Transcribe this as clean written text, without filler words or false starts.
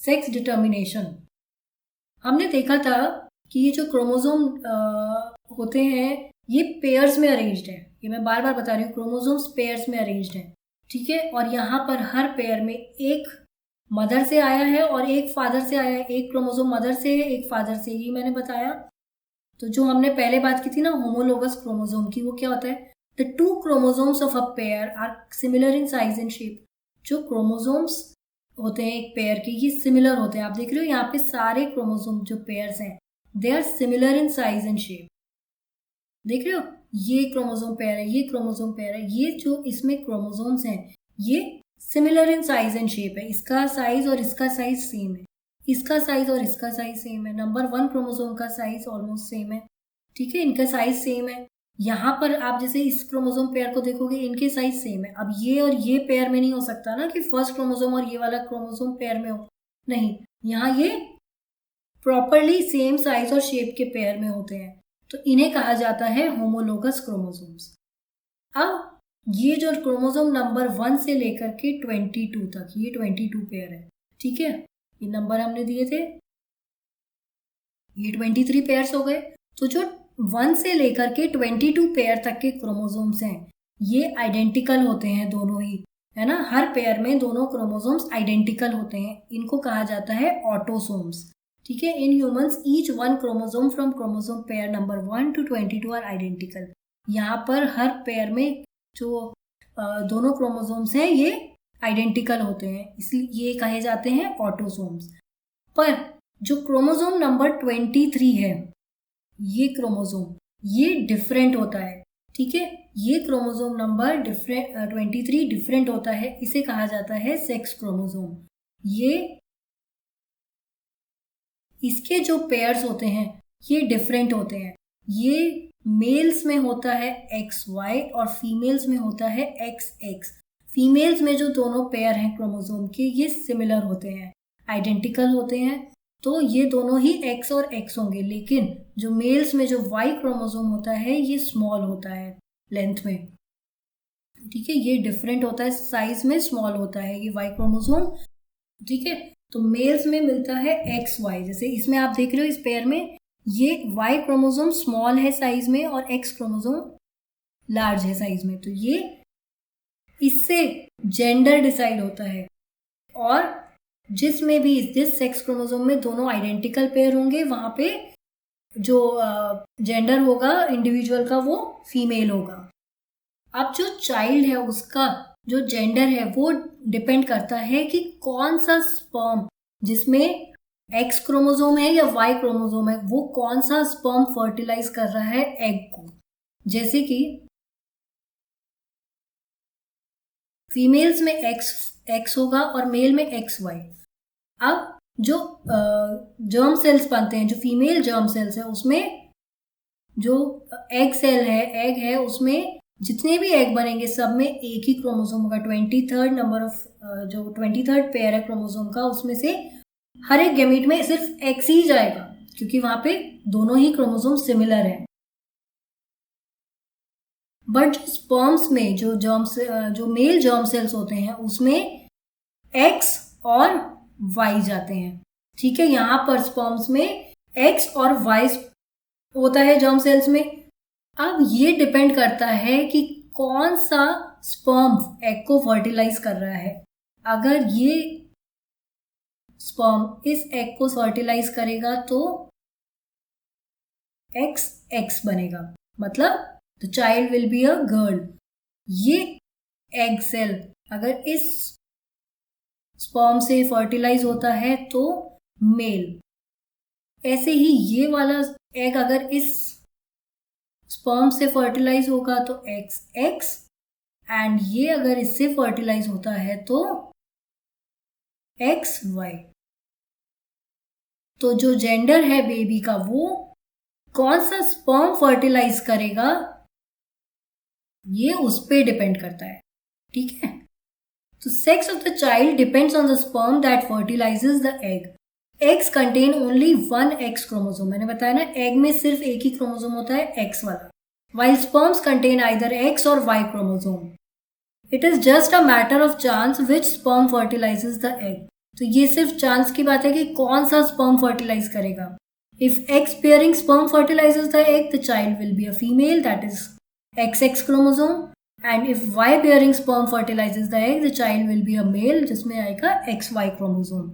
Sex determination. हमने देखा था कि ये जो क्रोमोसोम होते हैं ये पेयर्स में अरेंज्ड है। ये मैं बार बार बता रही हूँ, क्रोमोसोम्स पेयर्स में अरेंज्ड है, ठीक है। और यहाँ पर हर पेयर में एक मदर से आया है और एक फादर से आया है। एक क्रोमोसोम मदर से है, एक फादर से, ये मैंने बताया। तो जो हमने पहले बात की थी ना होमोलोगस क्रोमोसोम की, वो क्या होता है? The two chromosomes of a pair are similar in size and shape. जो क्रोमोसोम्स होते हैं एक पेयर के, ये सिमिलर होते हैं। आप देख रहे हो यहाँ पे सारे क्रोमोसोम जो पेयर्स हैं they are similar in size and shape. देख रहे हो, ये क्रोमोसोम पेयर है, ये क्रोमोसोम पेयर है। ये जो इसमें क्रोमोसोम्स हैं ये similar in size and shape है। इसका साइज और इसका साइज सेम है, इसका साइज और इसका साइज सेम है। नंबर 1 क्रोमोसोम का साइज ऑलमोस्ट सेम है, ठीक है, इनका साइज सेम है। यहाँ पर आप जैसे इस क्रोमोसोम पेयर को देखोगे, इनके साइज सेम है। अब ये और ये पेयर में नहीं हो सकता ना कि फर्स्ट क्रोमोसोम और ये वाला क्रोमोसोम पेयर में हो, नहीं, यहाँ ये प्रॉपरली सेम साइज और शेप के पेयर में होते हैं, तो इन्हें कहा जाता है होमोलोगस क्रोमोसोम्स। अब ये जो क्रोमोसोम नंबर 1 से लेकर के 22 तक, ये 22 पेयर है, ठीक है, ये नंबर हमने दिए थे, ये 23 पेयर्स हो गए। तो जो 1 से लेकर के 22 पेयर तक के क्रोमोसोम्स हैं ये आइडेंटिकल होते हैं दोनों ही, है ना। हर पेयर में दोनों क्रोमोसोम्स आइडेंटिकल होते हैं, इनको कहा जाता है ऑटोसोम्स, ठीक है। In humans each one chromosome from chromosome pair number 1 to 22 are identical. यहाँ पर हर पेयर में जो दोनों क्रोमोसोम्स हैं ये आइडेंटिकल होते हैं, इसलिए ये कहे जाते हैं ऑटोसोम्स। पर जो क्रोमोसोम नंबर 23 है, ये क्रोमोसोम ये डिफरेंट होता है, ठीक है। ये क्रोमोसोम नंबर 23 डिफरेंट होता है, इसे कहा जाता है सेक्स क्रोमोसोम। ये इसके जो पेयर्स होते हैं ये डिफरेंट होते हैं। ये मेल्स में होता है XY और फीमेल्स में होता है XX। फीमेल्स में जो दोनों पेयर हैं क्रोमोसोम के ये सिमिलर होते हैं, आइडेंटिकल होते हैं, तो ये दोनों ही X और X होंगे। लेकिन जो मेल्स में जो Y क्रोमोसोम होता है ये स्मॉल होता है लेंथ में, ठीक है, ये डिफरेंट होता है, साइज में स्मॉल होता है ये Y क्रोमोसोम, ठीक है। तो मेल्स में मिलता है XY, जैसे इसमें आप देख रहे हो इस पेयर में ये Y क्रोमोसोम स्मॉल है साइज में और X क्रोमोसोम लार्ज है साइज में, तो ये इससे जेंडर डिसाइड होता है। और जिसमें भी जिस सेक्स क्रोमोसोम में दोनों आइडेंटिकल पेयर होंगे वहां पे जो जेंडर होगा इंडिविजुअल का वो फीमेल होगा। अब जो चाइल्ड है उसका जो जेंडर है वो डिपेंड करता है कि कौन सा स्पर्म जिसमें X क्रोमोसोम है या Y क्रोमोसोम है वो कौन सा स्पर्म फर्टिलाइज कर रहा है एग को। जैसे कि फीमेल्स में X होगा और मेल में XY। अब जो जर्म सेल्स बनते हैं, जो फीमेल जर्म सेल्स है उसमें जो एग सेल है, एग है, उसमें जितने भी एग बनेंगे सब में एक ही क्रोमोसोम होगा। 23rd नंबर ऑफ जो 23rd पेयर है क्रोमोसोम का, उसमें से हर एक गैमीट में सिर्फ X ही जाएगा क्योंकि वहां पे दोनों ही क्रोमोसोम सिमिलर है। बट जो स्पर्म्स में जो मेल जर्म सेल्स होते हैं उसमें X और Y जाते हैं, ठीक है। यहाँ पर स्पर्म्स में X और Y होता है जर्म सेल्स में। अब ये डिपेंड करता है कि कौन सा स्पर्म एग को फर्टिलाइज कर रहा है। अगर ये स्पर्म इस एग को फर्टिलाइज करेगा तो XX बनेगा, मतलब the child will be a girl. ये एग सेल अगर इस स्पर्म से फर्टिलाइज होता है तो मेल। ऐसे ही ये वाला एग अगर इस स्पर्म से फर्टिलाइज होगा तो XX, एंड ये अगर इससे फर्टिलाइज होता है तो XY। तो जो जेंडर है बेबी का वो कौन सा स्पर्म फर्टिलाइज करेगा ये उस पे डिपेंड करता है, ठीक है। तो sex of the child depends on the sperm that fertilises the egg. Eggs contain only 1 X chromosome, मैंने बताया ना एग में सिर्फ एक ही क्रोमोसोम होता है X वाला, while sperms contain either X or Y chromosome. It is just a matter of chance which sperm fertilizes the egg. तो ये सिर्फ चांस की बात है कि कौन सा स्पर्म फर्टिलाइज करेगा. If X pairing sperm fertilises the egg, the child will be a female, that is XX chromosome. And if Y pairing sperm fertilizes the egg, the child will be a male, जिसमें आएगा XY chromosome.